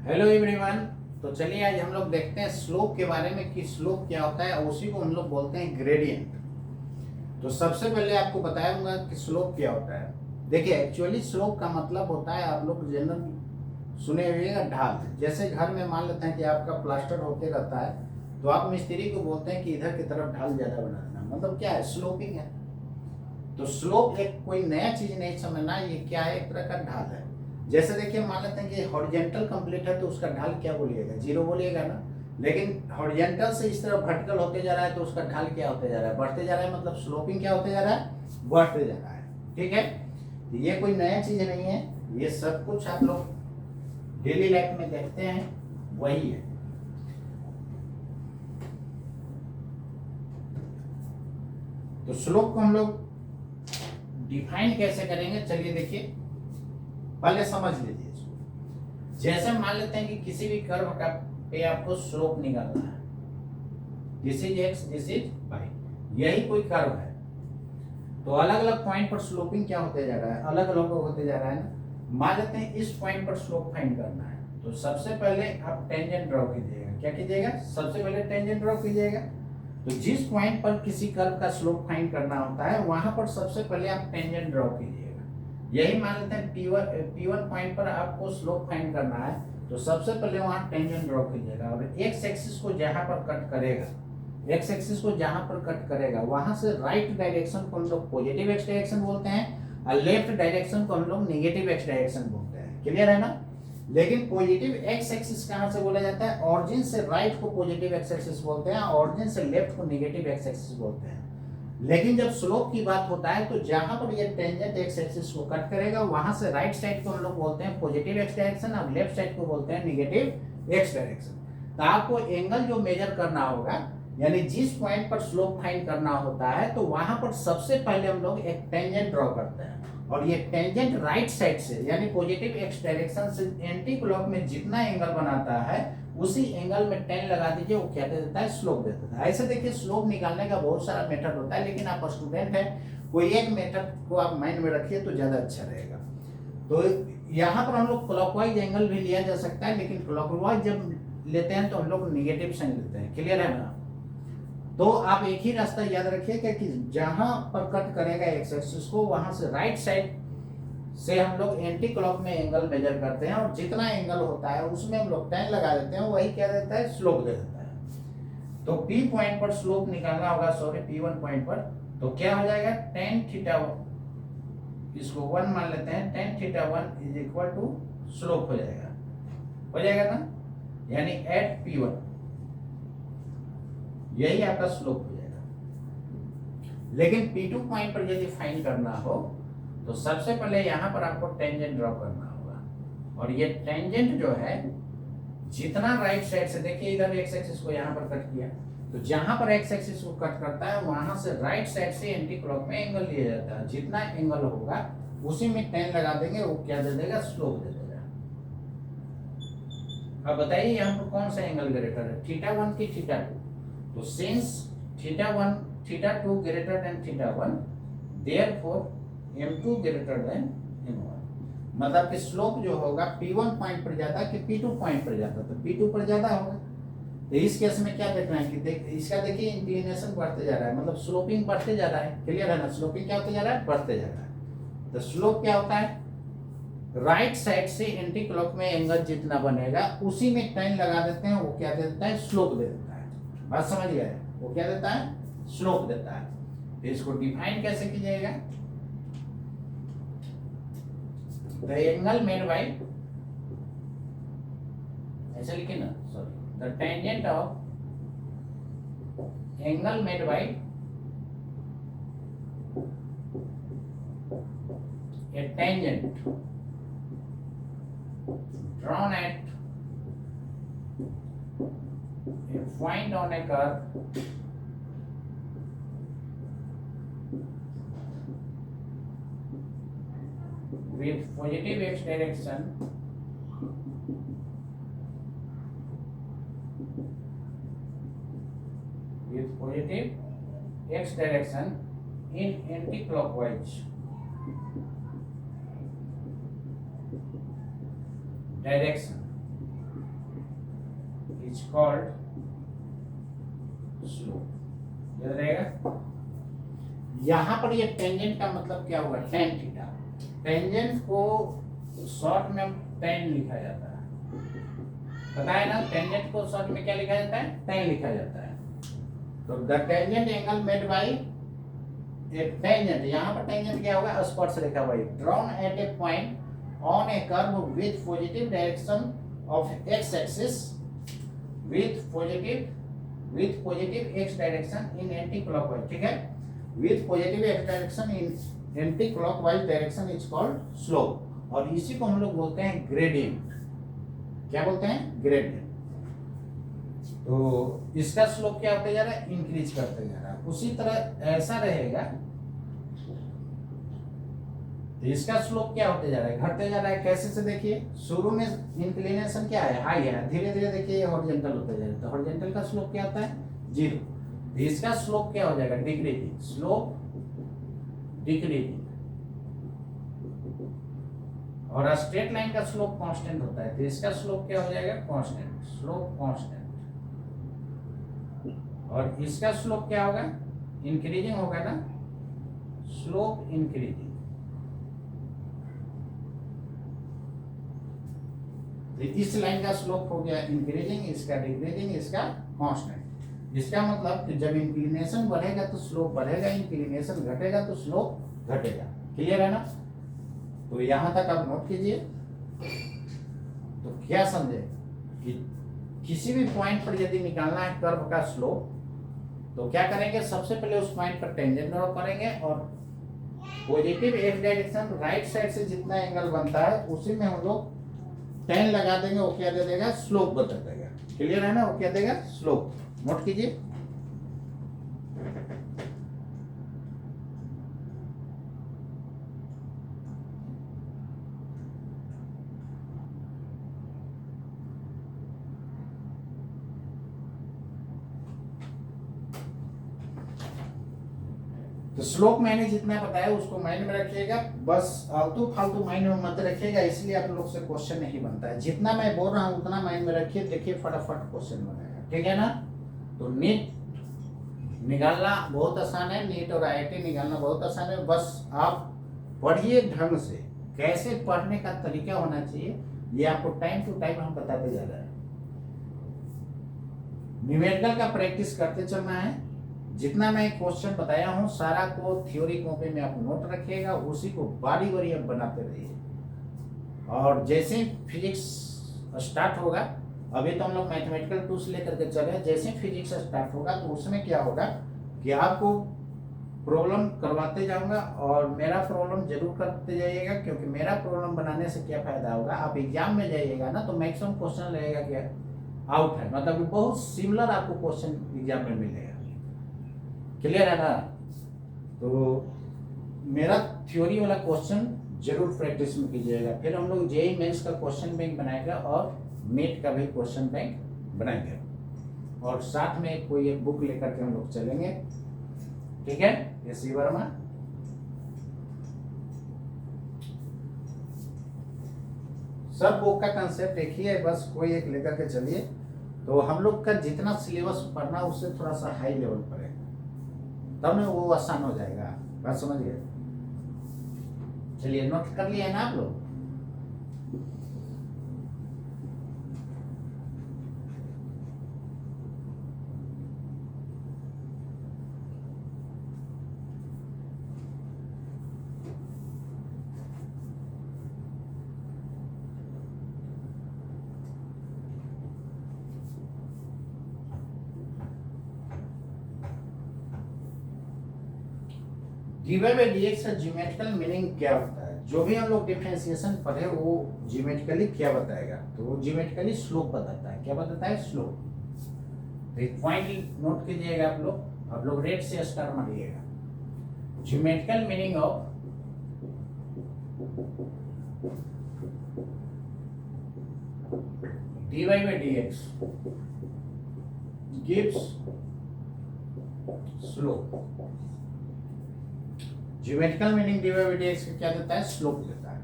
Hello everyone. तो चलिए आज हम लोग देखते हैं स्लोप के बारे में कि स्लोप क्या होता है, और उसी को हम लोग बोलते हैं ग्रेडियंट। तो सबसे पहले आपको बताऊंगा कि स्लोप क्या होता है। देखिए एक्चुअली स्लोप का मतलब होता है, आप लोग जनरल सुने हुए ढाल। जैसे घर में मान लेते हैं कि आपका प्लास्टर होते रहता है, तो आप मिस्त्री को बोलते हैं कि इधर की तरफ ढाल ज़्यादा बना देना, मतलब क्या है, स्लोपिंग है। तो स्लोप एक कोई नया चीज नहीं समझना, ये क्या है, एक तरह का ढाल है। जैसे देखिए मान लेते हैं कि हॉरिजॉन्टल कंप्लीट है तो उसका ढाल क्या बोलिएगा, जीरो बोलिएगा ना। लेकिन हॉरिजॉन्टल से इस तरफ वर्टिकल होते जा रहा है तो उसका ढाल क्या होते जा रहा है, बढ़ते जा रहा है, मतलब स्लोपिंग क्या होते जा रहा है, बढ़ते जा रहा है। ठीक है, तो ये कोई नया चीज नहीं है, ये सब कुछ आप लोग डेली लाइफ में देखते हैं, वही है। तो स्लोप को हम लोग डिफाइन कैसे करेंगे, चलिए देखिए, पहले समझ लीजिए इसको। जैसे मान लेते हैं कि किसी भी कर्व का पे आपको स्लोप निकालना है, this is x, this is y, यही कोई कर्व है। तो अलग अलग पॉइंट पर स्लोपिंग क्या होते जा रहा है, अलग अलग होते जा रहा है ना। मान लेते हैं इस पॉइंट पर स्लोप फाइंड करना है, तो सबसे पहले आप टेंजेंट ड्रॉ कीजिएगा। क्या कीजिएगा, सबसे पहले टेंजेंट ड्रॉ कीजिएगा। तो जिस पॉइंट पर किसी कर्व का स्लोप फाइंड करना होता है, वहां पर सबसे पहले आप टेंजेंट ड्रॉ कीजिएगा। यही मान लेते हैं P1 पॉइंट पर आपको स्लोप फाइंड करना है, तो सबसे पहले वहां टेंजेंट ड्रॉ कीजिएगा, और एक्स एक्सिस को जहां पर कट करेगा, एक्स एक्सिस को जहां पर कट करेगा, वहां से राइट डायरेक्शन को हम लोग पॉजिटिव एक्स डायरेक्शन बोलते हैं, और लेफ्ट डायरेक्शन को हम लोग नेगेटिव एक्स डायरेक्शन बोलते हैं। क्लियर है ना। लेकिन पॉजिटिव एक्स एक्सिस कहां से बोला जाता है, ऑरिजिन से राइट को पॉजिटिव एक्स एक्सिस बोलते हैं, ऑरिजिन से लेफ्ट को नेगेटिव एक्स एक्सिस बोलते हैं। लेकिन जब स्लोप की बात होता है, तो जहां पर ये टेंजेंट एक्स एक्सिस को कट करेगा, वहां से राइट साइड को हम लोग बोलते हैं पॉजिटिव एक्स डायरेक्शन, और लेफ्ट साइड को बोलते हैं नेगेटिव एक्स डायरेक्शन। तो आपको एंगल जो मेजर करना होगा, यानी जिस पॉइंट पर स्लोप फाइंड करना होता है, तो वहां पर सबसे पहले हम लोग एक टेंजेंट ड्रॉ करते हैं, और ये टेंजेंट राइट साइड से यानी पॉजिटिव एक्स डायरेक्शन से एंटी क्लॉक में जितना एंगल बनाता है, उसी एंगल में 10 लगा दीजिए, वो क्या दे देता है, स्लोप दे देता है। ऐसे देखिए स्लोप निकालने का बहुत सारा मेथड होता है, लेकिन आप स्टूडेंट हैं, कोई एक मेथड को आप माइंड में रखिए तो ज्यादा अच्छा रहेगा। तो यहाँ पर हम लोग क्लॉकवाइज एंगल भी लिया जा सकता है, लेकिन क्लॉकवाइज जब लेते हैं तो हम लोग निगेटिव साइन लेते हैं। क्लियर है ना। तो आप एक ही रास्ता याद रखिएगा कि जहां पर कट करेगा एक्स एक्सिस को, वहां से राइट साइड से हम लोग एंटी क्लॉक में एंगल मेजर करते हैं, और जितना एंगल होता है उसमें हम लोग 10 लगा देते हैं, वही क्या देता है, स्लोप दे देता है। तो P पॉइंट पर स्लोप निकालना होगा, सॉरी P1 पॉइंट पर, तो क्या हो जाएगा, tan थीटा, इसको 1 मान लेते हैं, tan theta 1 is equal to slope हो जाएगा ना, यानी एट P1 यही आपका स्लोप हो जाएगा। लेकिन P2 पॉइंट पर यदि फाइंड करना हो, तो सबसे पहले यहां पर आपको टेंजेंट ड्रॉ करना होगा, और ये टेंजेंट जो है जितना राइट साइड से, देखिए इधर एक्स एक्सिस को यहां पर कट किया, तो जहां पर एक्स एक्सिस को कट करता है, वहां से राइट साइड से एंटी क्लॉक में एंगल लिया जाता है। जितना एंगल होगा उसी में 10 लगा देंगे, वो क्या दे देगा, स्लोप दे देगा। अब बताइए यहाँ पर कौन सा एंगल ग्रेटर है, थीटा 1 की थीटा 2। तो since theta 1 theta 2 greater than theta 1, therefore m2 greater than m1, मतलब कि स्लोप जो होगा P1 पॉइंट पर जाता कि P2 पॉइंट पर जाता, तो P2 पर ज्यादा होगा। तो इस केस में क्या देखना है कि इसका देखिए इंक्लिनेशन बढ़ते जा रहा है, मतलब स्लोपिंग बढ़ते जा रहा है। क्लियर है ना, स्लोपिंग क्या होते जा रहा है, बढ़ते जा रहा है। तो स्लोप क्या होता है, राइट साइड से एंटी क्लॉक में एंगल जितना बनेगा उसी में 10 लगा देते हैं, वो क्या देता है, स्लोप दे देता है। बात समझ गए, वो क्या देता है, स्लोप देता है। तो इसको डिफाइन कैसे कीजिएगा, द एंगल मेड बाय, ऐसे लिखे ना, sorry, the tangent of angle made by A tangent drawn at a point on a curve with positive x direction in anti-clockwise direction, called slope, याद रहेगा। यहां पर ये टेंजेंट का मतलब क्या होगा, टेन थीटा। टेंजेंट को शॉर्ट में टेन लिखा जाता है, पता है ना, टेंजेंट को शॉर्ट में क्या लिखा जाता है, टेन लिखा जाता है। तो the tangent angle made by A tangent, यहाँ पर टेंजेंट क्या होगा, स्पर्श रेखा भाई, drawn at A point on A curve with positive direction of x axis with positive x direction in anti clockwise, ठीक है, with positive x direction in anti clockwise direction is called slope. और इसी को हम लोग बोलते हैं gradient. क्या बोलते हैं, ग्रेडियंट। तो इसका स्लोप क्या होते जा रहा है, इंक्रीज करते जा रहा है। उसी तरह ऐसा रहेगा तो इसका स्लोप क्या होते जा रहा है, घटते जा रहा है। कैसे से देखिए, शुरू में इंक्लिनेशन क्या है, हाई है, धीरे धीरे देखिए हॉरिजॉन्टल होते जा रहा है। तो हॉरिजॉन्टल का स्लोप क्या होता है, 0। तो इसका स्लोप क्या हो जाएगा, डिक्रीजिंग, स्लोप डिक्रीजिंग। और स्ट्रेट लाइन का स्लोप कांस्टेंट होता है, तो इसका स्लोप क्या हो जाएगा, कांस्टेंट, स्लोप कांस्टेंट। और इसका स्लोप क्या होगा, इंक्रीजिंग होगा ना, स्लोप इंक्रीजिंग। तो इस लाइन का स्लोप हो गया इंक्रीजिंग, इसका डिक्रीजिंग, इसका कांस्टेंट। इसका मतलब कि जब इंक्लिनेशन बढ़ेगा तो स्लोप बढ़ेगा, इंक्लिनेशन घटेगा तो स्लोप घटेगा। क्लियर है ना। तो यहां तक आप नोट कीजिए। तो क्या समझे कि किसी भी पॉइंट पर यदि निकालना है कर्व का स्लोप, तो क्या करेंगे, सबसे पहले उस पॉइंट पर टेंजेंट ड्रॉ करेंगे और positive x direction right side से जितना एंगल बनता है उसी में हम लोग 10 लगा देंगे। वो क्या दे देगा, स्लोप बता देगा। क्लियर है ना, वो क्या देगा, स्लोप। नोट कीजिए। तो स्लोप मैंने जितना बताया उसको माइंड में रखिएगा, बस आलतू फालतू माइंड में मत रखिएगा, इसलिए आप लोग से क्वेश्चन नहीं बनता है। जितना मैं बोल रहा हूँ उतना माइंड में रखिए, देखिए फटाफट क्वेश्चन बनेगा, ठीक है ना। तो नीट निकालना बहुत आसान है, नीट और IIT निकालना बहुत आसान है। बस आप पढ़िए ढंग से, कैसे पढ़ने का तरीका होना चाहिए ये आपको टाइम टू टाइम हम बताते जा रहे हैं। न्यूमेरिकल का प्रैक्टिस करते चलना है। जितना मैं क्वेश्चन बताया हूँ सारा को थ्योरी कॉपी में आप नोट रखिएगा, उसी को बारी बारी आप बनाते रहिए। और जैसे ही फिजिक्स स्टार्ट होगा, अभी तो हम लोग मैथमेटिकल टूल्स लेकर के चल रहे हैं, जैसे ही फिजिक्स स्टार्ट होगा तो उसमें क्या होगा कि आपको प्रॉब्लम करवाते जाऊंगा और मेरा प्रॉब्लम जरूर करते जाइएगा, क्योंकि मेरा प्रॉब्लम बनाने से क्या फायदा होगा, आप एग्जाम में जाइएगा ना तो मैक्सिमम क्वेश्चन रहेगा क्या, आउट है, मतलब बहुत सिमिलर आपको क्वेश्चन एग्जाम में मिलेगा। क्लियर है ना। तो मेरा थ्योरी वाला क्वेश्चन जरूर प्रैक्टिस में कीजिएगा। फिर हम लोग जेईई मेंस का क्वेश्चन बैंक बनाएगा और नीट का भी क्वेश्चन बैंक बनाएंगे, और साथ में कोई एक बुक लेकर के हम लोग चलेंगे, ठीक है। एस.सी. वर्मा, सब बुक का कंसेप्ट देखिए, बस कोई एक लेकर के चलिए। तो हम लोग का जितना सिलेबस पढ़ना उससे थोड़ा सा हाई लेवल पर है, तब ना वो आसान हो जाएगा। बात समझ गए। चलिए नोट कर लिए ना आप लोग। गिवन बाय dx का ज्योमेट्रिकल मीनिंग क्या होता है। जो भी हम लोग डिफरेंशिएशन पढ़े वो ज्योमेट्रिकली क्या बताएगा, तो वो ज्योमेट्रिकली स्लोप बताता है। क्या बताता है, स्लोप। तो एक पॉइंट नोट कीजिएगा आप लोग रेड से स्टार मारिएगा। Geometrical meaning of dy by dx gives slope। Geometrical meaning dy by dx का क्या देता है, स्लोप देता है।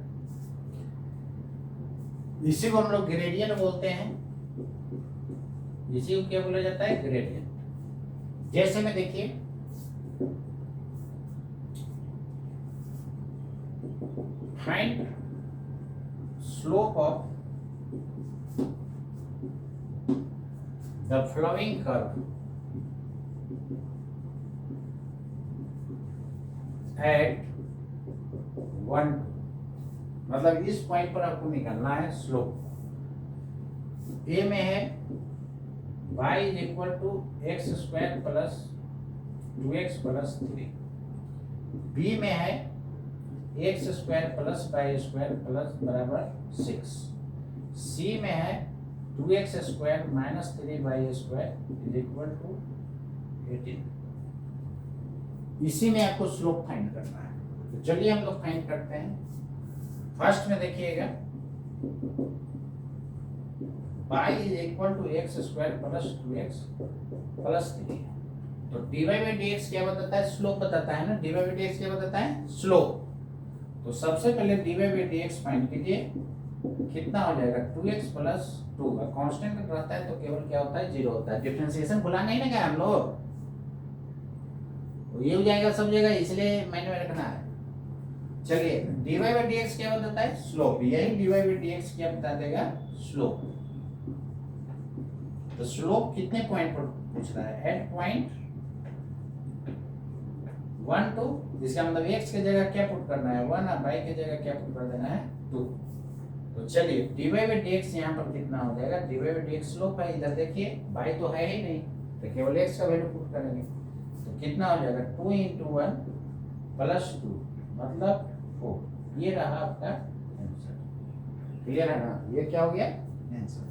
इसी को हम लोग ग्रेडियंट बोलते हैं। इसी को क्या बोला जाता है, ग्रेडियंट। जैसे में देखिए find slope of the flowing curve at 1, मतलब इस पॉइंट पर आपको निकालना है स्लोप। ए में है y is equal to x square plus 2x plus 3, B में है x square plus y square plus बराबर 6, सी में है 2x square minus 3y square is equal to 18। इसी में आपको स्लोप फाइंड करना है। तो चलिए हम लोग फाइंड करते हैं। फर्स्ट में देखिएगा y is equal to x square plus 2x plus 3, तो dy बाई dx क्या बताता है, स्लोप बताता है ना। dy बाई dx क्या बताता है, स्लोप। तो सबसे पहले dy बाई dx फाइंड कीजिए, कितना हो जाएगा 2x प्लस 2, कांस्टेंट रहता है तो केवल क्या होता है, 0 होता है। डिफरेंशिएशन भुला नहीं ना क्या हम लोग, तो ये हो जाएगा सब जगह, इसलिए मैंने रखना है। चलिए dy बाई dx क्या बताता है, स्लोप। यही dy बाई dx क्या बता देगा, स्लोप। तो स्लोप कितने पॉइंट पर पूछ रहा है, एट पॉइंट 1 2, इसका मतलब x की जगह क्या पुट करना है 1 और y की जगह क्या पुट कर देना है 2। तो चलिए dy बाई dx यहाँ पर कितना हो जाएगा, dy बाई dx स्लोप है, इधर देखिए y तो है ही नहीं, तो केवल x का वैल्यू पुट करेंगे, तो कितना हो जाएगा 2 into 1 प्लस 2 मतलब 4। ये रहा आपका आंसर। क्लियर है ना, ये क्या हो गया आंसर।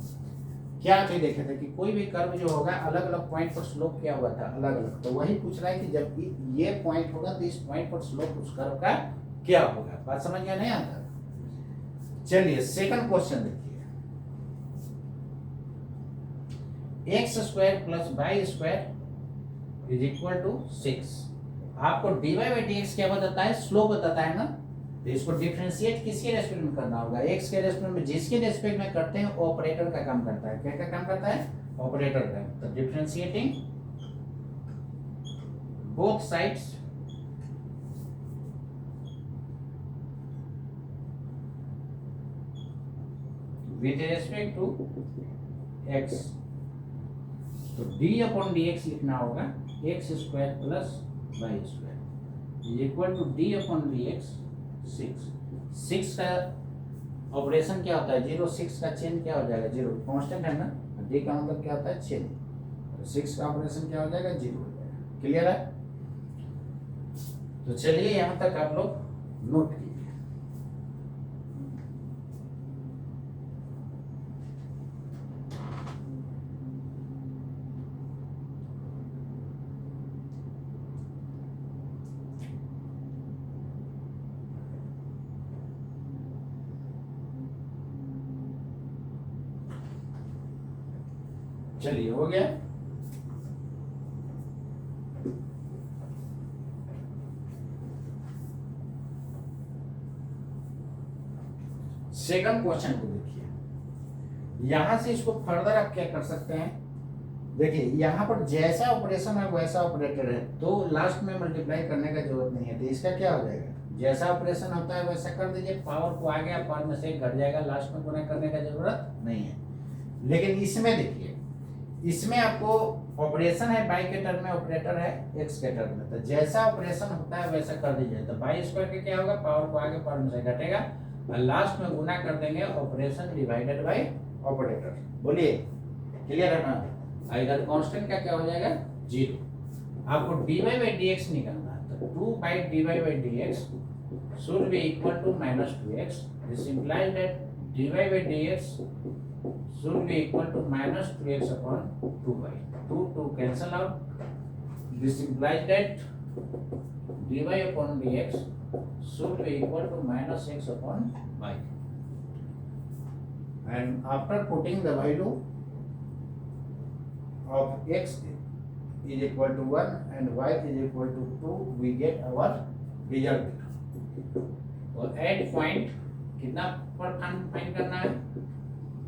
क्या चीज देखे थे कि कोई भी कर्व जो होगा अलग अलग पॉइंट पर स्लोप क्या हुआ था, अलग अलग। तो वही पूछ रहा है कि जब ये पॉइंट होगा तो इस पॉइंट पर स्लोप उस कर्व का क्या होगा। बात समझ में नहीं आता। चलिए सेकंड क्वेश्चन देखिए, x square plus y square is equal to 6। आपको dy बाई dx क्या बताता है, स्लोप बताता है ना। तो इसको डिफरेंशिएट किसके रेस्पेक्ट में करना होगा, x के रेस्पेक्ट में। जिसके रेस्पेक्ट में करते हैं ऑपरेटर का काम करता है। क्या काम करता है, ऑपरेटर का। तो differentiating both sides with respect to x, तो d अपॉन dx लिखना होगा x square plus y square is equal to d upon dx 6 का ऑपरेशन क्या होता है 0, 6 का चेन क्या हो जाएगा 0, कांस्टेंट है ना। d का मतलब क्या होता है चेन, तो 6 का ऑपरेशन क्या हो जाएगा 0 हो जाएगा। क्लियर है। तो चलिए यहाँ तक आप लोग नोट कीजिए। चलिए हो गया। सेकंड क्वेश्चन को देखिए, यहां से इसको फर्दर आप क्या कर सकते हैं। देखिए यहाँ पर जैसा ऑपरेशन है वैसा ऑपरेटर है, तो लास्ट में मल्टीप्लाई करने का जरूरत नहीं है। तो इसका क्या हो जाएगा, जैसा ऑपरेशन होता है वैसा कर दीजिए। पावर को आ गया, पावर में से घट जाएगा, लास्ट में गुणा करने का जरूरत नहीं है। लेकिन इसमें देखिए, इसमें आपको ऑपरेशन है बाई के टर्म में, ऑपरेटर है एक्स के टर्म में। तो जैसा ऑपरेशन होता है वैसा कर दीजिए। तो बाई स्क्वायर के क्या होगा, पावर को आगे पावर में से घटेगा और लास्ट में गुना कर देंगे ऑपरेशन डिवाइडेड बाई ऑपरेटर। बोलिए क्लियर है ना। इधर कांस्टेंट का क्या हो जाएगा 0। आपको dy बाई dx निकालना है, तो 2 by dy by dx should be equal to minus 2x. This implies that dy by dx should be equal to minus 2x upon 2y. 2 cancel out. This implies that dy upon dx should be equal to minus x upon y. And after putting the value of x is equal to 1 and y is equal to 2, we get our result. और eight point कितना पर find करना है,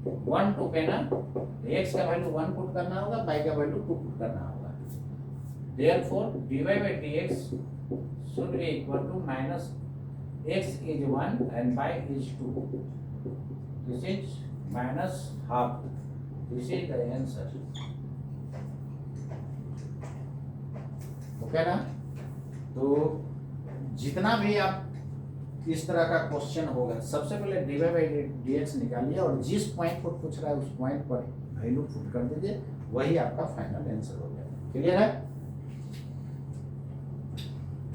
1 2 पे ना x का value 1 put करना होगा, y का वैल्यू 2 पुट करना होगा। Therefore dy by dx should be equal to minus x is 1 and y is 2. This is minus half. This is the answer. Okay ना? तो जितना भी आप इस तरह का क्वेश्चन होगा, सबसे पहले dy by dx निकालिए और जिस पॉइंट पर पूछ रहा है उस पॉइंट पर वैल्यू पुट कर दीजिए, वही आपका फाइनल आंसर हो जाएगा। क्लियर है?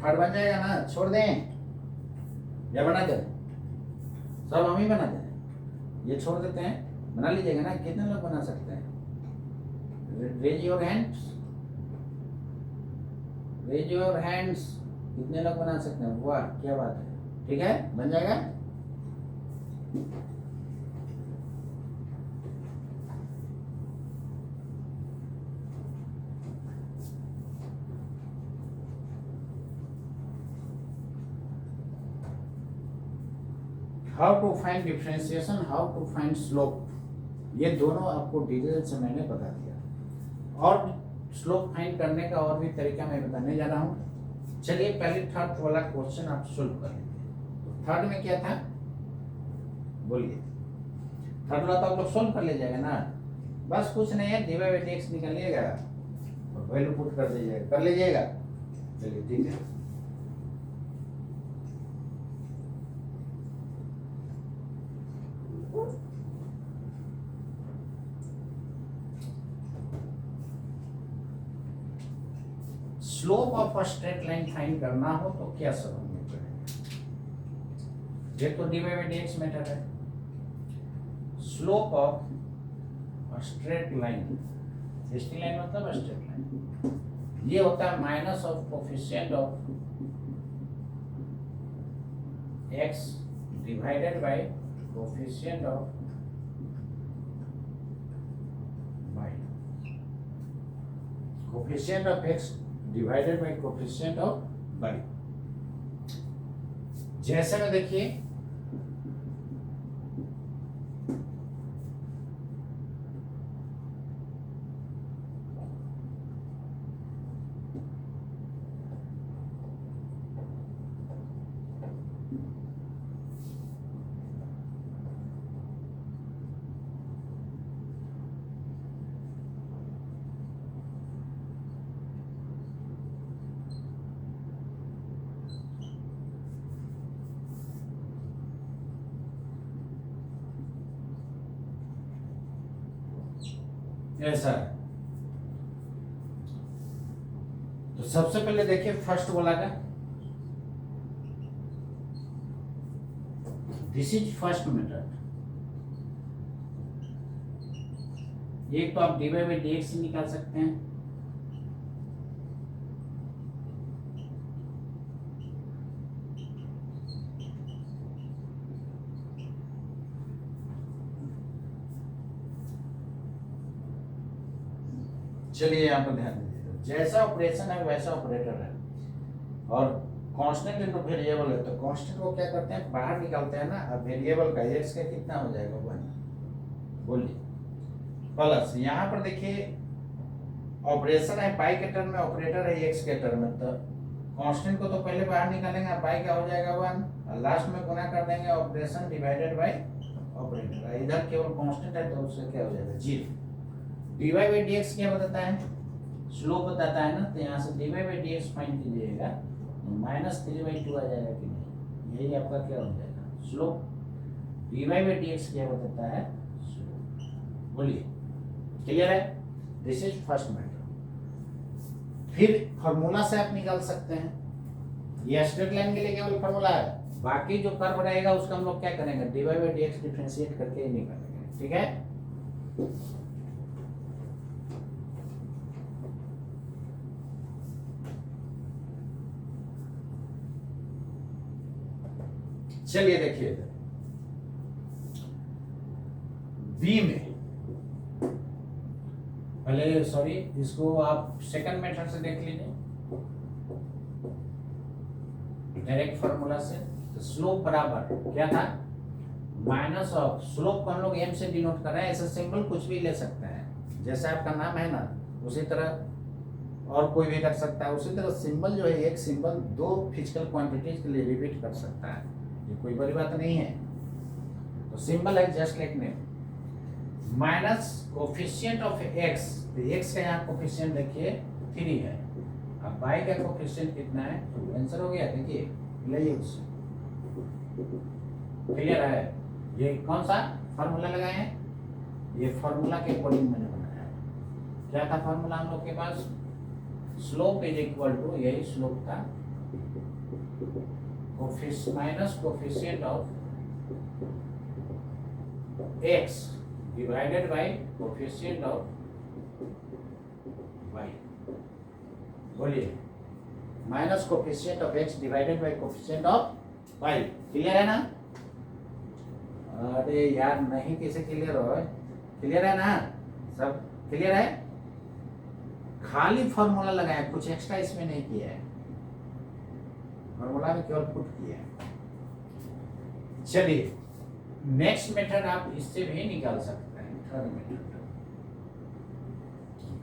थर्ड बन जाएगा ना? छोड़ दें या बना दें? सब हम ही बना दें, ये छोड़ देते हैं, बना लीजिएगा ना? कितने लोग बना सकते हैं? Raise your hands, raise your hands. कितने लोग बना सकते हैं? वाह, क्या बात है। ठीक है, बन जाएगा। How to find differentiation, how to find slope, ये दोनों आपको डिटेल से मैंने बता दिया। और स्लोप फाइंड करने का और भी तरीका मैं बताने जा रहा हूँ। चलिए पहले थर्ड वाला क्वेश्चन आप सोल्व कर लीजिए। थर्ड में क्या था बोलिए? थर्ड वाला तो आप लोग सोल्व कर लीजिएगा ना? बस कुछ नहीं है, dy by dx निकालिएगा और वैल्यू पुट कर दीजिएगा, कर लीजिएगा। चलिए ठीक है। Slope of a straight line find करना हो तो क्या सब हम लोग करेंगे? ये तो dy by dx मेथड है। Slope of straight line, straight line मतलब स्ट्रेट लाइन, ये होता है minus of coefficient of x divided by coefficient of y, coefficient of x divided by coefficient of y। जैसे में देखिए ऐसा है। तो सबसे पहले देखिए फर्स्ट वाला का, दिस इज फर्स्ट मेथड। एक तो आप dy by dx निकाल सकते हैं, चलिए यहाँ पर ध्यान दीजिए। जैसा ऑपरेशन है वैसा ऑपरेटर है और कांस्टेंट इनटू वेरिएबल है, तो कांस्टेंट को क्या करते हैं, बाहर निकालते हैं ना। अब वेरिएबल का x का कितना हो जाएगा 1, बोलिए, प्लस यहाँ पर देखिए ऑपरेशन है पाई के टर्म में, ऑपरेटर है x के टर्म में, तो कांस्टेंट को तो पहले बाहर निकालेंगे, पाई का हो जाएगा 1 और लास्ट में गुना कर देंगे ऑपरेशन डिवाइडेड बाय ऑपरेटर। इधर केवल कांस्टेंट है तो उससे क्या हो जाएगा 0। dy by dx क्या बताता है? स्लोप बताता है ना, तो यहाँ से dy by dx फाइंड कीजिएगा, -3/2 आ जाएगा कि नहीं? यही आपका क्या हो जाएगा स्लोप। dy by dx क्या बताता है? स्लोप। बोलिए, क्लियर है? This is first method. फिर फॉर्मूला से आप निकाल सकते हैं, ये स्ट्रेट लाइन के लिए केवल फॉर्मूला है, बाकी जो कर्व रहेगा उसका हम लोग क्या करेंगे, dy by dx डिफरेंशिएट करके ही निकालेंगे। ठीक है? चलिए देखिए बी में, पहले सॉरी इसको आप सेकंड मेथड से देख लीजिए, डायरेक्ट फार्मूला से। तो स्लोप बराबर क्या था, माइनस ऑफ स्लोप को हम लोग एम से डिनोट कर रहे हैं। ऐसा सिंबल कुछ भी ले सकते हैं, जैसे आपका नाम है ना उसी तरह और कोई भी रख सकता है। उसी तरह सिंबल जो है एक सिंबल दो फिजिकल क्वांटिटीज के लिए रिपीट कर सकता है, ये कोई बड़ी बात नहीं है। तो सिंबल है just like name. Minus coefficient of x, तो एक्स का यहाँ कोफिशिएंट देखिए 3 है, अब वाई का कोफिशिएंट कितना है 2। आंसर हो गया। देखिए ले उससे क्लियर है। ये कौन सा फॉर्मूला लगाए हैं, ये फॉर्मूला के अकॉर्डिंग मैंने बनाया है। क्या था फॉर्मूला हम लोग के पास, स्लोप इज इक्वल टू, यही स्लोप था, minus coefficient of x divided by coefficient of y। बोलिए, minus coefficient of x divided by coefficient of y। Clear है ना? अरे यार नहीं, कैसे क्लियर हो? क्लियर है ना? सब क्लियर है? खाली फॉर्मूला लगाया, कुछ एक्स्ट्रा इसमें नहीं किया है, फॉर्मूला में केवल पुट किया है। चलिए नेक्स्ट मेथड आप इससे भी निकाल सकते हैं। थर्ड मेथड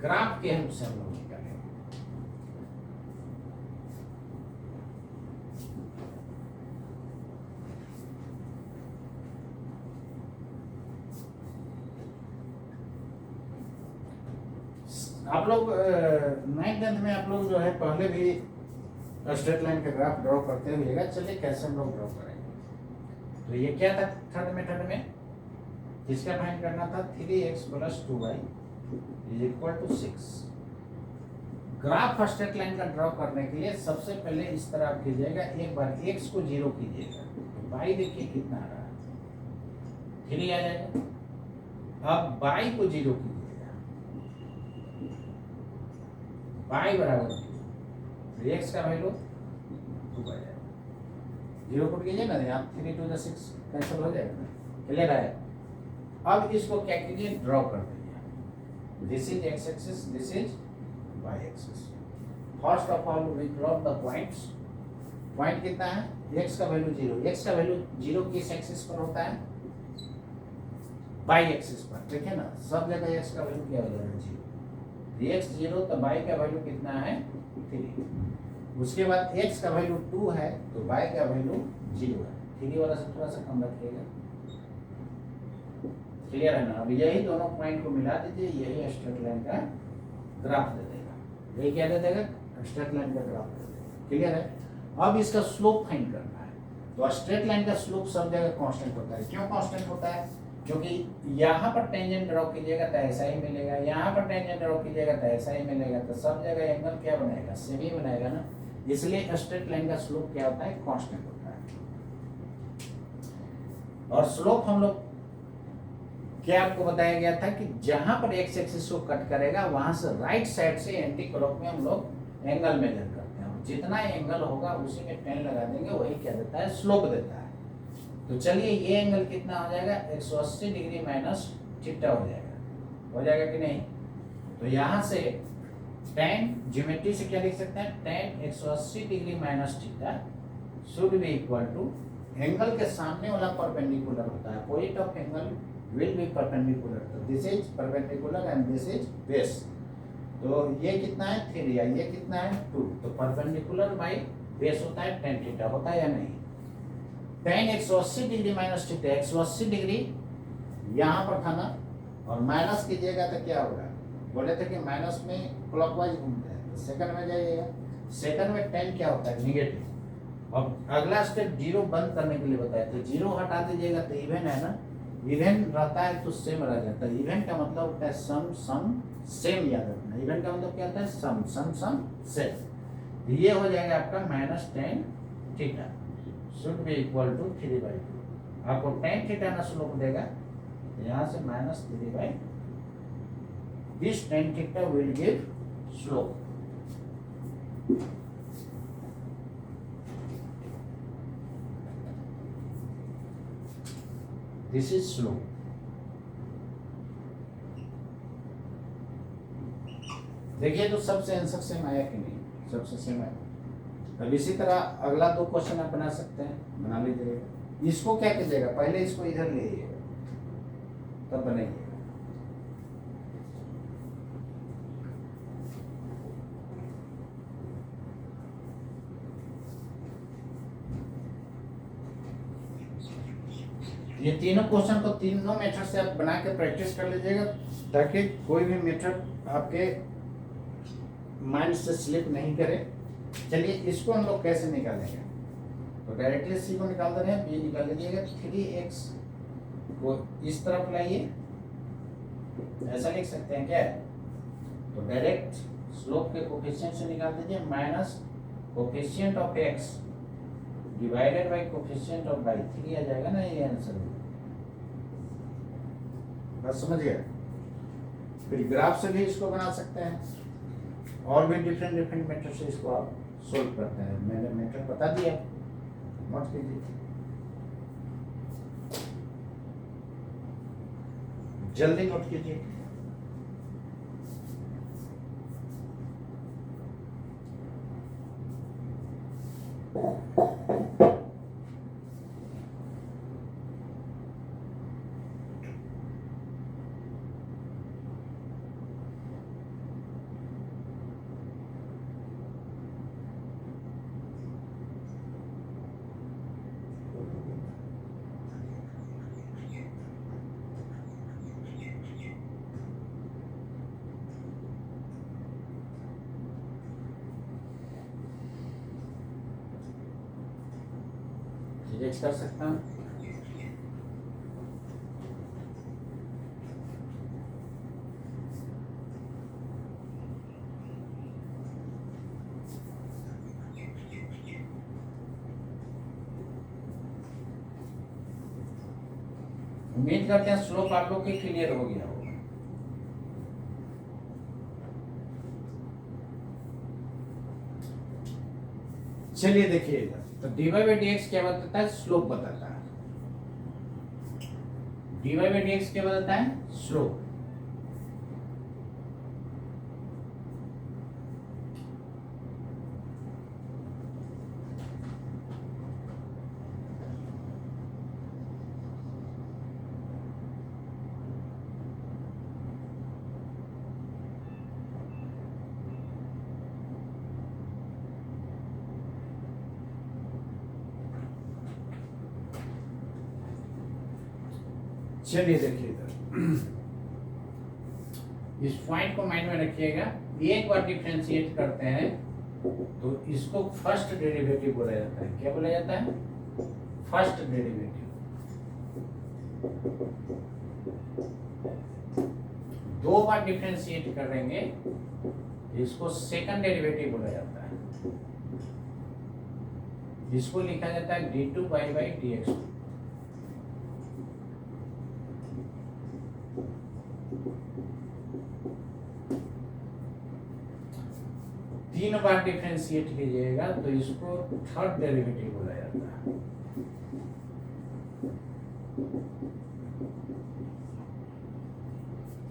ग्राफ के हेल्प से हम लोग निकालेंगे। आप लोग 9th में आप लोग जो है पहले भी स्ट्रेट लाइन का ग्राफ ड्रॉ करते हुएगा। चलिए कैसे हम लोग ड्रॉ करेंगे। तो ये क्या था थर्ड मेथड में, जिसका फाइंड करना था 3x + 2y = 6। Graph straight line का ड्रॉ करने के लिए सबसे पहले इस तरह आप कीजिएगा, एक बार x को 0 कीजिएगा, तो y देखिए कितना आ रहा है 3 आ जाएगा। अब y को 0 कीजिएगा, y बराबर x का वैल्यू 2 आ जाएगा। 0 पुट कीजिए ना, यहाँ 3 × 2 = 6 कैंसिल हो जाएगा ना। क्लियर है? अब इसको क्या कीजिए, ड्रॉ कर दीजिए। This is x axis, this is y axis. First of all we plot the points. Point कितना है, x का वैल्यू 0। x का वैल्यू 0 किस एक्सिस पर होता है, y एक्सिस पर। देखिए ना सब जगह x का वैल्यू क्या हो जाएगा 0। x 0 तो y का वैल्यू कितना है 3। उसके बाद x का वैल्यू 2 है तो y का वैल्यू 0 है। 3 वाला से थोड़ा सा कम रखिएगा। क्लियर है ना? अब यही दोनों पॉइंट को मिला दीजिए, यही स्ट्रेट लाइन का ग्राफ दे देगा। ये क्या दे देगा, स्ट्रेट लाइन का ग्राफ दे देगा। क्लियर है? अब इसका स्लोप फाइंड करना है। तो स्ट्रेट लाइन का स्लोप सब जगह कांस्टेंट होता है। क्यों कांस्टेंट होता है? क्योंकि यहाँ पर टेंजेंट ड्रॉ कीजिएगा तो ऐसा ही मिलेगा, यहाँ पर टेंजेंट ड्रॉ कीजिएगा तो ऐसा ही मिलेगा, तो सब जगह एंगल क्या बनेगा, सेम ही बनेगा ना। इसलिए स्ट्रेट लाइन का स्लोप क्या होता है, कांस्टेंट होता है। और स्लोप हम लोग क्या आपको बताया गया था कि जहां पर एक्स एक्सिस को कट करेगा वहां से राइट साइड से एंटी क्लॉक में हम लोग एंगल मेजर करते हैं। जितना एंगल होगा उसी में 10 लगा देंगे, वही क्या देता है, स्लोप देता है। तो चलिए ये एंगल कितना हो जाएगा, 180 डिग्री माइनस थीटा हो जाएगा कि नहीं? तो यहाँ से tan ज्योमेट्री से क्या लिख सकते हैं, tan 180 degree minus theta should be equal to angle के सामने वाला परपेंडिकुलर होता है। Opposite of angle will be perpendicular, तो this is perpendicular and this is base। तो ये कितना है 3 या ये कितना है 2, तो परपेंडिकुलर बाई बेस होता है tan थीटा, होता है या नहीं? tan 180 degree minus theta, 180 degree यहाँ पर था ना, और माइनस कीजिएगा तो क्या होगा, बोले थे कि माइनस में क्लॉकवाइज घूमते हैं, तो सेकंड में जाइएगा। सेकंड में tan क्या होता है, निगेटिव। अब अगला स्टेप 0 बंद करने के लिए बताया, तो 0 हटा दीजिएगा तो इवन है ना, इवन रहता है तो सेम रह जाता है। इवन का मतलब होता है सम सम सेम, याद रखना। इवन का मतलब क्या होता है, सम सम सम सेम। ये हो जाएगा आपका -tan theta should be equal to 3/2। आपको tan थीटा ना स्लोप देगा, यहाँ से -3/, this tan theta will give slope. This is slope. देखिए तो सबसे आंसर सेम आया कि नहीं, सबसे सेम आया। अब इसी तरह अगला 2 क्वेश्चन आप बना सकते हैं, बना लीजिएगा। इसको क्या कीजिएगा, पहले इसको इधर ले आइएगा तब बनाइएगा। ये तीनों क्वेश्चन को तीनों मेथड से आप बना के प्रैक्टिस कर लीजिएगा, ताकि कोई भी मेथड आपके माइंड से स्लिप नहीं करे। चलिए इसको हम लोग कैसे निकालेंगे, तो डायरेक्टली सी को निकाल दे रहे हैं, बी निकाल लीजिएगा। 3x को इस तरफ लाइए, ऐसा लिख सकते हैं क्या, तो डायरेक्ट स्लोप के कोफिशिएंट से निकाल दीजिए, minus coefficient of x divided by coefficient of y। 3 आ जाएगा ना ये आंसर, बस समझ गया। फिर ग्राफ से भी इसको बना सकते हैं, और भी डिफरेंट मेथड से इसको आप सोल्व करते हैं। मैंने मेथड बता दिया, नोट कीजिए, जल्दी नोट कीजिए। रिजेक्ट कर सकता हूँ। उम्मीद करते हैं स्लोप आप लोग के क्लियर हो गया होगा। चलिए देखिएगा, तो dy बाई dx क्या बताता है, स्लोप बताता है। dy बाई dx क्या बताता है, स्लोप। चलिए देखिएगा, इस पॉइंट को माइंड में रखिएगा। एक बार डिफरेंशिएट करते हैं तो इसको फर्स्ट डेरिवेटिव बोला जाता है। क्या बोला जाता है, फर्स्ट डेरिवेटिव। दो बार डिफरेंशिएट करेंगे इसको सेकंड डेरिवेटिव बोला जाता है। इसको लिखा जाता है d2 बाई dx। तीन बार डिफरेंशिएट कीजिएगा तो इसको थर्ड डेरिवेटिव बोला जाता है।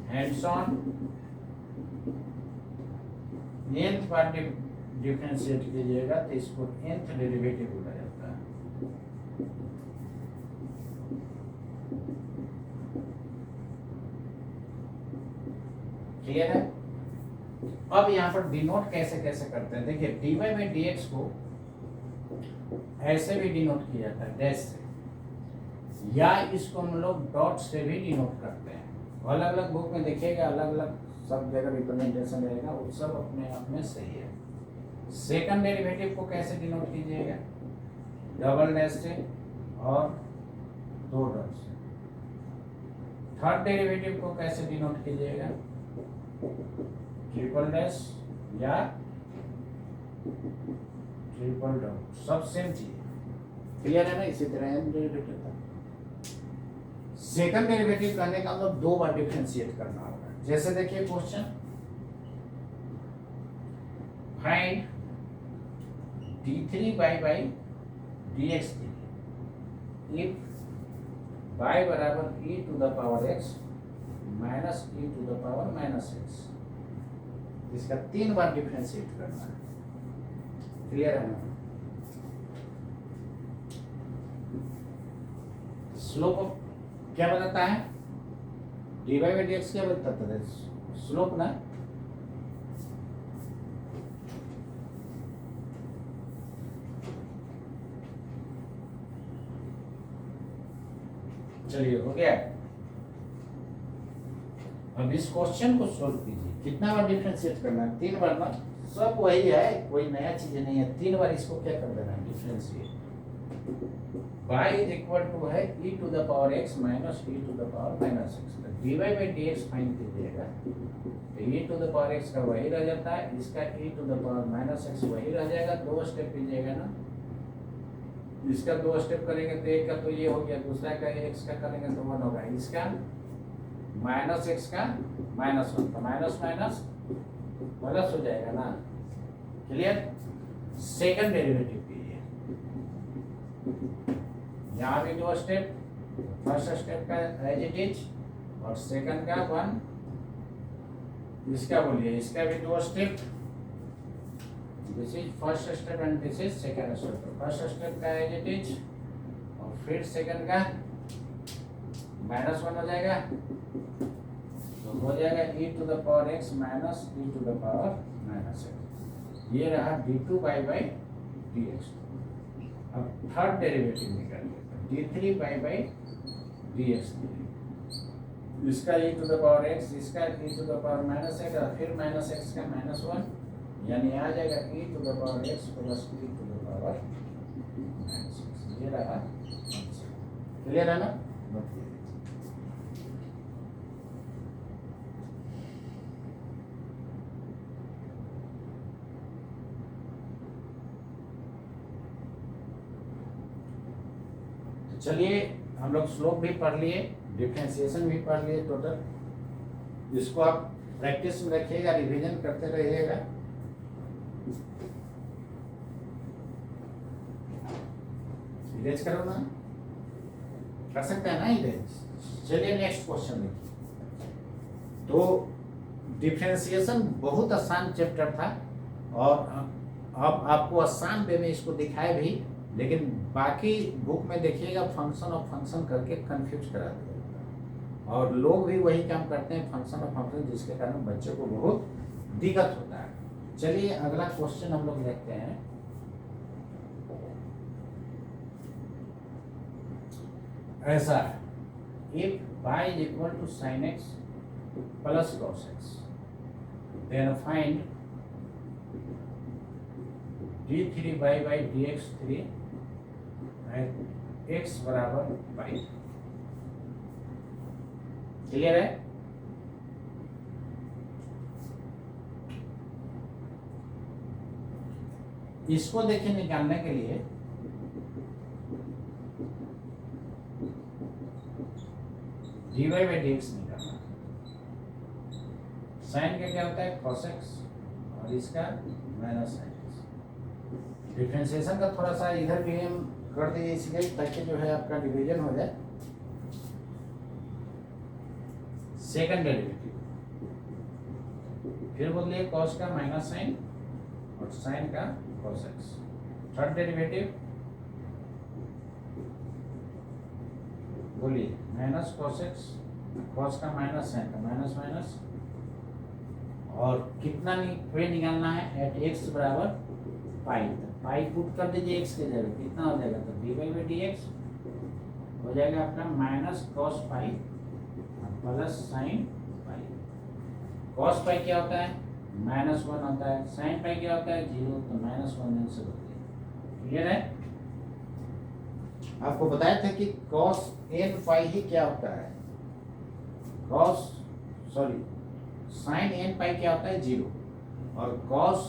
Hands on, nth bar differentiate कीजिएगा तो इसको nth डेरिवेटिव बोला जाता है। क्लियर है। अब यहाँ पर डिनोट कैसे कैसे करते हैं, देखिए dy बाई dx को ऐसे भी डिनोट किया जाता है, डैश से, या इसको हम लोग डॉट से भी डिनोट करते हैं। अलग अलग बुक में देखिएगा, अलग अलग सब जगह रिप्रेजेंटेशन रहेगा, वो सब अपने आप में सही है। सेकंड डेरिवेटिव को कैसे डिनोट कीजिएगा, डबल डैश से और दो डॉट से। थर्ड डेरिवेटिव को कैसे डिनोट कीजिएगा, ट्रिपल डैश या ट्रिपल डॉट, सब सेम चीज। क्लियर है ना। इसी तरह एन डेरिवेटिव था। सेकंड डेरिवेटिव करने का मतलब दो बार डिफरेंशिएट करना होगा। जैसे देखिए question, find d3 by dx if y बराबर e to the power x minus e to the power minus x। इसका तीन बार डिफरेंशिएट करना है। क्लियर है ना। स्लोप क्या बताता है, dy बाई डी एक्स क्या बताता है, स्लोप ना। चलिए हो गया। अब इस क्वेश्चन को सोल्व कीजिए। कितना बार डिफरेंशिएट करना है, 3 बार ना, सब वही है, कोई नया चीज नहीं है। 3 बार इसको क्या कर देना है, differentiate. y is equal to है e to the power x minus e to the power minus x। तो dy by d x find कीजिएगा, तो e to the power x का वही रह जाता है, इसका e to the power minus x वही रह जाएगा। 2 स्टेप कीजिएगा ना, इसका 2 स्टेप करेंगे तो एक का तो ये हो गया, दूसरा का x का करेंगे तो 1 होगा, इसका माइनस x का माइनस 1, तो माइनस माइनस प्लस हो जाएगा ना। क्लियर। सेकंड डेरिवेटिव कीजिए, यहाँ भी 2 स्टेप, फर्स्ट स्टेप का एज इट इज और सेकंड का 1, इसका बोलिए, इसका भी 2 step, this is first step and this is second step. First step का एज इट इज और फिर सेकंड का माइनस 1 हो जाएगा, तो हो जाएगा e to the power x minus e to the power minus x। ये रहा d2 बाई dx। अब थर्ड डेरिवेटिव निकालिए, d3 बाई dx। इसका e to the power x, इसका e to the power minus x और फिर minus x का minus 1, यानी आ जाएगा e to the power x plus e to the power minus x। ये रहा। क्लियर है ना। चलिए हम लोग स्लोप भी पढ़ लिए, डिफरेंशिएशन भी पढ़ लिए टोटल। इसको आप प्रैक्टिस में रखिएगा, रिवीजन करते रहिएगा। इरेज करो ना, कर सकते हैं ना इरेज। चलिए नेक्स्ट क्वेश्चन देखिए। तो डिफरेंशिएशन बहुत आसान चैप्टर था और अब आपको आसान वे में इसको दिखाए भी, लेकिन बाकी बुक में देखिएगा फंक्शन ऑफ फंक्शन करके कंफ्यूज करा दिया, और लोग भी वही काम करते हैं, फंक्शन ऑफ फंक्शन, जिसके कारण बच्चों को बहुत दिक्कत होता है। चलिए अगला क्वेश्चन हम लोग देखते हैं। ऐसा है, if y is equal to sin x plus cos x, then find d3 by dx3 x बराबर पाई। क्लियर है। इसको देखिए, निकालने के लिए dy बाई dx निकालना। साइन का क्या होता है, cos x और इसका माइनस sin x। डिफरेंशिएशन का थोड़ा सा इधर भी हम कर दीजिए इसलिए, ताकि जो है आपका डिवीजन हो जाए। सेकंड डेरिवेटिव फिर बोलिए, cos का माइनस साइन और साइन का cos x। थर्ड डेरिवेटिव बोलिए, माइनस cos x, cos का माइनस साइन का माइनस माइनस, और कितना पे निकालना है, एट x बराबर पाई। पाई पुट कर दीजिए x के जगह, कितना हो जाएगा, तो dy बाई dx हो जाएगा आपका minus cos pi plus sine pi. cos पाई क्या होता है, माइनस 1 होता है, साइन पाई क्या होता है, 0, तो माइनस 1 आंसर होती है। क्लियर है। आपको बताया था कि cos n पाई ही क्या होता है, साइन n पाई क्या होता है, 0, और cos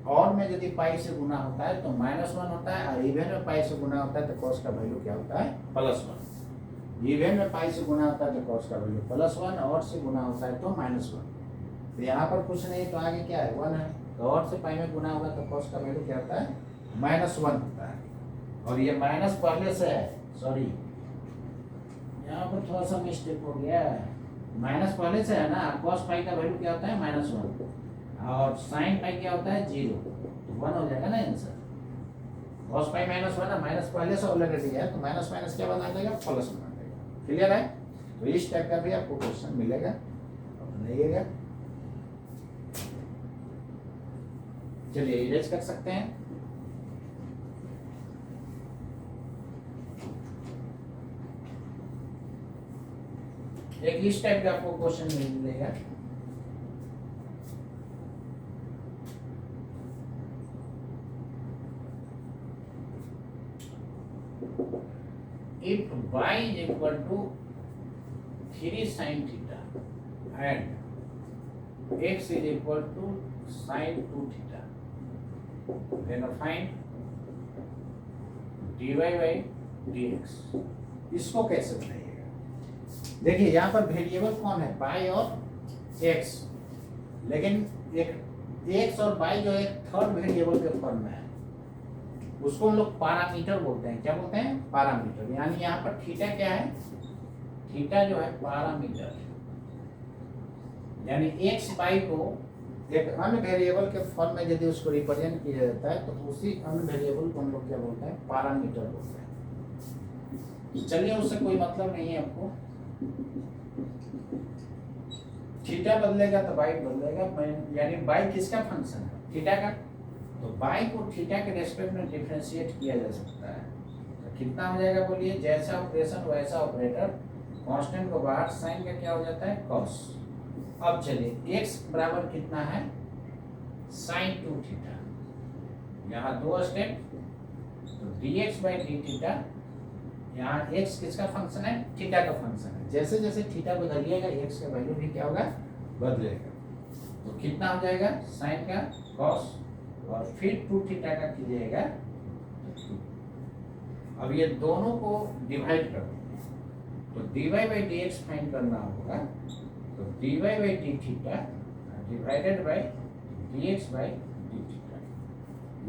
और में यदि पाई से गुना होता है तो माइनस 1 होता है, और इवन में पाई से गुना होता है तो cos का वैल्यू क्या होता है, प्लस 1। इवन में पाई से गुना होता है तो cos का वैल्यू प्लस 1, और से गुना होता है तो माइनस 1। तो यहाँ पर कुछ नहीं, तो आगे क्या है, 1 है, तो और से पाई में गुना होगा तो cos का वैल्यू क्या होता है, माइनस 1 होता है। और ये माइनस पहले से है, सॉरी यहाँ पर थोड़ा सा मिस्टेक हो गया है, माइनस पहले से है ना। cos पाई का वैल्यू क्या होता है, माइनस 1, और साइन पाई क्या होता है, 0, तो 1 हो जाएगा ना answer. Cos pi minus one है, माइनस पहले से ऑलरेडी है, तो माइनस माइनस क्या बना देगा, प्लस बना देगा। क्लियर है? तो इस टाइप का भी आपको क्वेश्चन मिलेगा, बनाइएगा। चलिए इरेज कर सकते हैं। एक इस टाइप का आपको क्वेश्चन मिलेगा। If y is equal to 3 sin theta and x is equal to sin 2 theta, then find dy by dx। इसको कैसे बनाइएगा? देखिए यहाँ पर वेरिएबल कौन है, y और x, लेकिन एक x और y जो है थर्ड वेरिएबल के फॉर्म में है, उसको हम लोग पैरामीटर बोलते हैं। क्या बोलते हैं? पैरामीटर। यानी यहाँ पर थीटा क्या है, थीटा जो है पैरामीटर, यानी एक्स वाई को एक अन्य वेरिएबल के फॉर्म में यदि उसको रिप्रेजेंट किया जाता है तो उसी अन्य वेरिएबल को हम लोग क्या बोलते हैं, पैरामीटर बोलते हैं। चलिए उससे कोई मतलब नहीं है आपको, थीटा बदलेगा तो वाई बदलेगा, यानी वाई किसका फंक्शन है, थीटा का। तो y को थीटा के रेस्पेक्ट में डिफरेंशिएट किया जा सकता है। तो कितना हो जाएगा बोलिए, जैसा ऑपरेशन वैसा ऑपरेटर, कांस्टेंट को बाहर, साइन का क्या हो जाता है, cos। अब चलिए x बराबर कितना है, sin 2 थीटा, यहाँ दो स्टेप, तो dx बाई डी थीटा, यहाँ x किसका फंक्शन है, थीटा का फंक्शन है। जैसे जैसे थीटा बदलिएगा x का वैल्यू भी क्या होगा, बदलेगा। तो कितना हो जाएगा, साइन का cos और फिर 2 थीटा का कीजिएगा। अब ये दोनों को डिवाइड कर दो, तो dy बाई dx फाइंड करना होगा। तो dy by D theta divided by dx by D theta.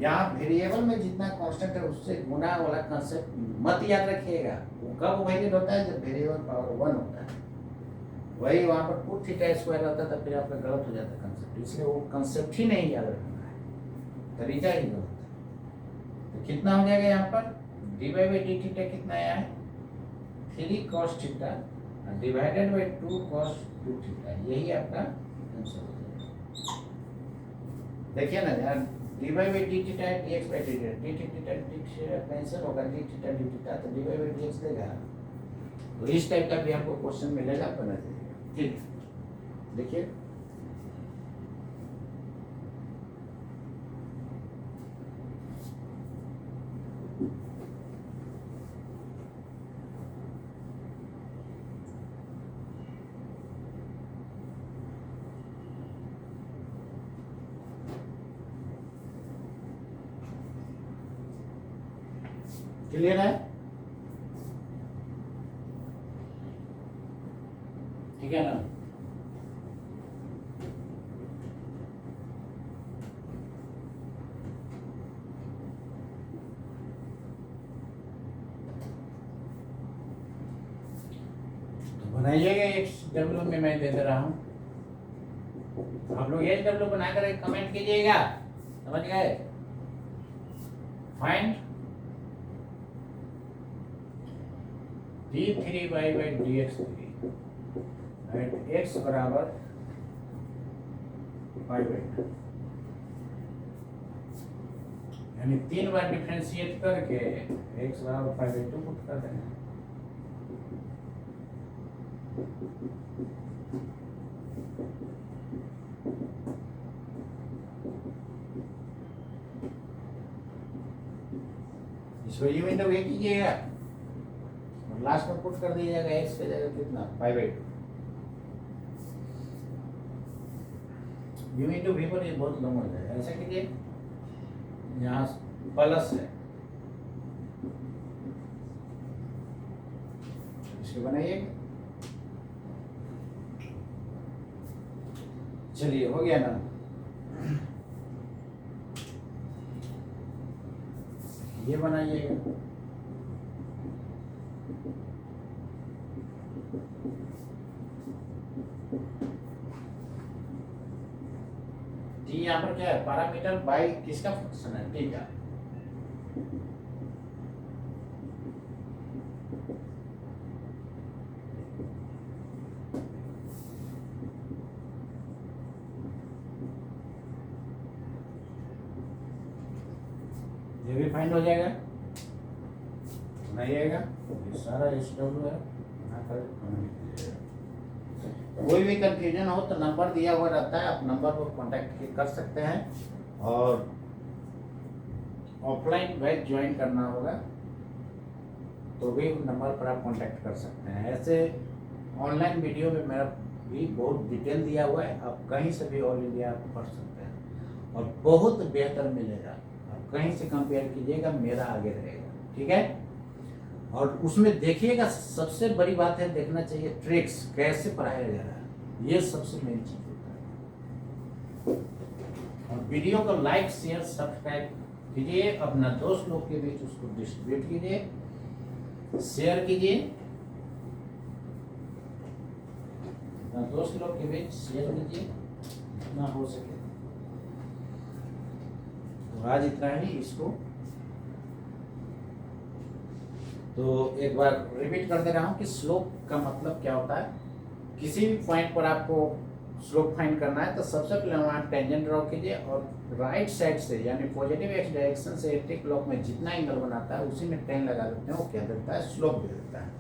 यहाँ वेरिएबल में जितना कांस्टेंट है उससे गुना वाला कंसेप्ट मत याद रखिएगा। वो कब वैलिड होता है, जब वेरिएबल पावर 1 होता है। वही वहाँ पर 2 थीटा स्क्वायर होता है, तब फिर आपका गलत हो जाता है कंसेप्ट। इसलिए वो कंसेप्ट ही नहीं याद रखना, तरीका ही गलत है। तो कितना हो जाएगा यहाँ पर, dy बाई डी थीटा कितना आया है, 3 cos theta divided by 2 cos 2 theta, यही आपका आंसर हो जाएगा। देखिए ना यार, dy बाई डी थीटा है, dx by D theta, D theta cancel होगा, डी थीटा तो dy बाई dx देगा। तो इस टाइप का भी आपको क्वेश्चन मिलेगा, बना दीजिएगा। ठीक, देखिए क्लियर है, ठीक है ना। तो बनाइएगा, एक्स डब्ल्यू में मैं दे रहा हूं, आप लोग एच डब्ल्यू बनाकर एक कमेंट कीजिएगा, समझ गए। Find d3 by dx3 and x बराबर 5/2, यानी 3 बार डिफरेंशिएट करके x बराबर 5/2 पुट कर देना। इसको यू इंटू वी कीजिएगा, लास्ट में पुट कर दीजिएगा, x पे जाएगा कितना, 5/2। यू इंटू वी पर ये बहुत लंबा हो जाएगा, ऐसा कीजिए, यहाँ प्लस है, इसको बनाइए। चलिए हो गया ना, ये बनाइएगा। यहाँ पर क्या है, पैरामीटर बाई किसका फंक्शन है, ठीक है। ये भी फाइंड हो जाएगा, नहीं आएगा ये सारा SW है, यहाँ पर कमेंट कीजिएगा। कोई भी कंफ्यूजन हो तो नंबर दिया हुआ रहता है, आप नंबर पर कांटेक्ट कर सकते हैं। और ऑफलाइन बैच ज्वाइन करना होगा तो भी नंबर पर आप कांटेक्ट कर सकते हैं। ऐसे ऑनलाइन वीडियो में मेरा भी बहुत डिटेल दिया हुआ है, आप कहीं से भी ऑल इंडिया आप पढ़ सकते हैं और बहुत बेहतर मिलेगा। आप कहीं से कंपेयर कीजिएगा, मेरा आगे रहेगा, ठीक है। और उसमें देखिएगा, सबसे बड़ी बात है देखना चाहिए ट्रिक्स कैसे पढ़ाया जा रहा है, ये सबसे मेन चीज होता है। और वीडियो को लाइक शेयर सब्सक्राइब कीजिए, अपना दोस्त लोग के बीच उसको डिस्ट्रीब्यूट कीजिए, शेयर कीजिए, अपना दोस्त लोग के बीच शेयर कीजिए जितना हो सके। तो आज इतना ही, इसको तो एक बार रिपीट कर दे रहा हूँ कि स्लोप का मतलब क्या होता है। किसी भी पॉइंट पर आपको स्लोप फाइंड करना है तो सबसे पहले वहाँ टेंजेंट ड्रॉ कीजिए और राइट साइड से यानी पॉजिटिव एक्स डायरेक्शन से एंटी क्लॉक में जितना एंगल बनाता है उसी में 10 लगा देते हैं, वो क्या देता है, स्लोप दे देता है।